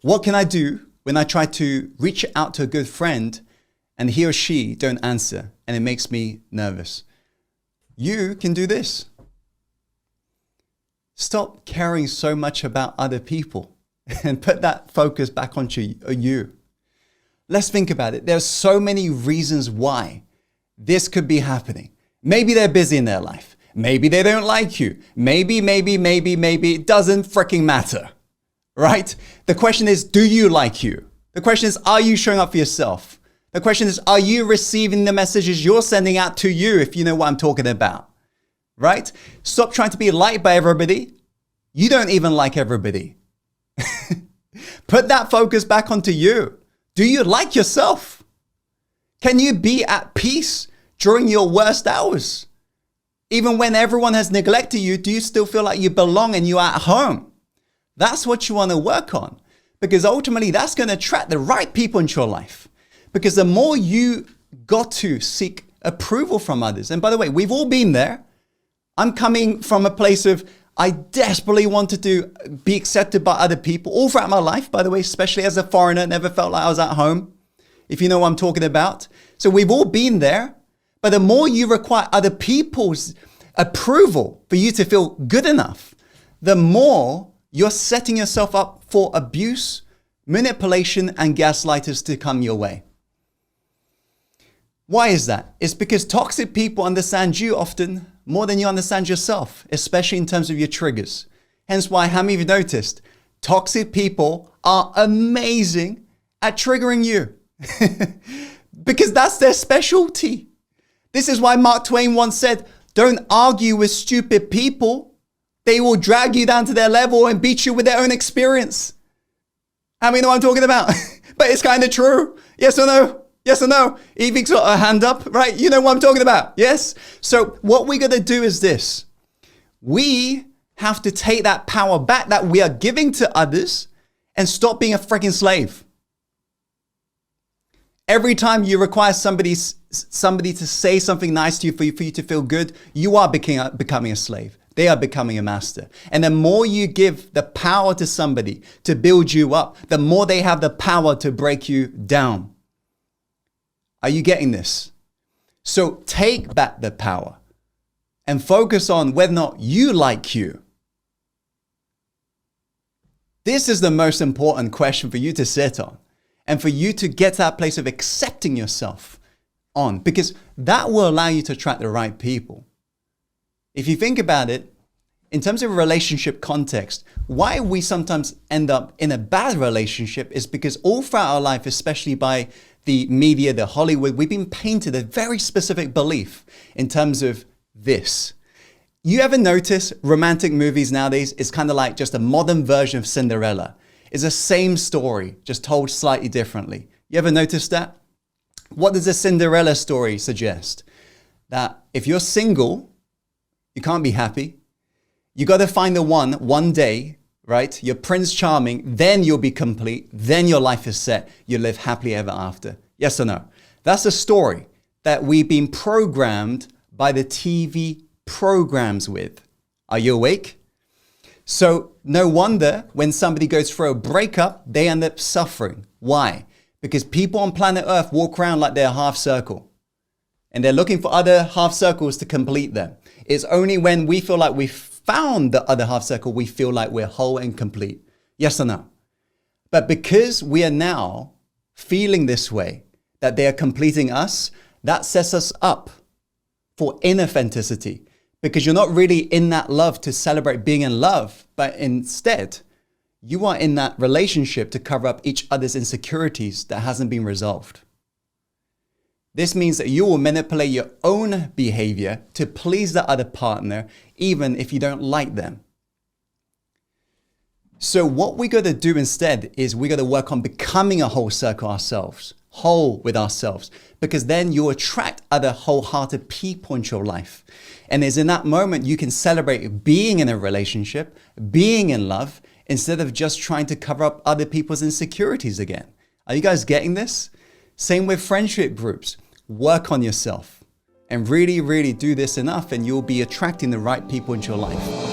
What can I do when I try to reach out to a good friend and he or she don't answer and it makes me nervous? You can do this. Stop caring so much about other people and put that focus back onto you. Let's think about it. There's so many reasons why this could be happening. Maybe they're busy in their life. Maybe they don't like you. Maybe it doesn't freaking matter, right? The question is, do you like you? The question is, are you showing up for yourself? The question is, are you receiving the messages you're sending out to you, if you know what I'm talking about, right? Stop trying to be liked by everybody. You don't even like everybody. Put that focus back onto you. Do you like yourself? Can you be at peace during your worst hours? Even when everyone has neglected you, do you still feel like you belong and you're at home? That's what you want to work on, because ultimately that's going to attract the right people into your life. Because the more you got to seek approval from others, and by the way, we've all been there. I'm coming from a place of I desperately wanted to be accepted by other people all throughout my life, by the way, especially as a foreigner, never felt like I was at home, if you know what I'm talking about. So we've all been there. But the more you require other people's approval for you to feel good enough, the more you're setting yourself up for abuse, manipulation, and gaslighters to come your way. Why is that? It's because toxic people understand you often more than you understand yourself, especially in terms of your triggers. Hence why, how many of you noticed, toxic people are amazing at triggering you because that's their specialty. This is why Mark Twain once said, don't argue with stupid people. They will drag you down to their level and beat you with their own experience. How many know what I'm talking about? But it's kind of true. Yes or no? Yes or no? Evie's got her hand up, right? You know what I'm talking about. Yes? So what we're going to do is this. We have to take that power back that we are giving to others and stop being a freaking slave. Every time you require somebody to say something nice to you for you to feel good, you are becoming a slave. They are becoming a master. And the more you give the power to somebody to build you up, the more they have the power to break you down. Are you getting this? So take back the power and focus on whether or not you like you. This is the most important question for you to sit on and for you to get to that place of accepting yourself on, because that will allow you to attract the right people. If you think about it, in terms of a relationship context, why we sometimes end up in a bad relationship is because all throughout our life, especially by the media, the Hollywood, we've been painted a very specific belief in terms of this. You ever notice romantic movies nowadays is kind of like just a modern version of Cinderella? It's the same story, just told slightly differently. You ever notice that? What does a Cinderella story suggest? That if you're single, you can't be happy. You got to find the one day, right? You're Prince Charming, then you'll be complete. Then your life is set. You live happily ever after. Yes or no? That's a story that we've been programmed by the TV programs with. Are you awake? So no wonder when somebody goes through a breakup, they end up suffering. Why? Because people on planet Earth walk around like they're a half circle and they're looking for other half circles to complete them. It's only when we feel like we've found the other half circle, we feel like we're whole and complete. Yes or no? But because we are now feeling this way, that they are completing us, that sets us up for inauthenticity, because you're not really in that love to celebrate being in love, but instead you are in that relationship to cover up each other's insecurities that hasn't been resolved. This means that you will manipulate your own behavior to please the other partner, even if you don't like them. So what we got to do instead is we got to work on becoming a whole circle ourselves, whole with ourselves, because then you attract other wholehearted people into your life. And it's in that moment you can celebrate being in a relationship, being in love, instead of just trying to cover up other people's insecurities again. Are you guys getting this? Same with friendship groups. Work on yourself and really, really do this enough and you'll be attracting the right people into your life.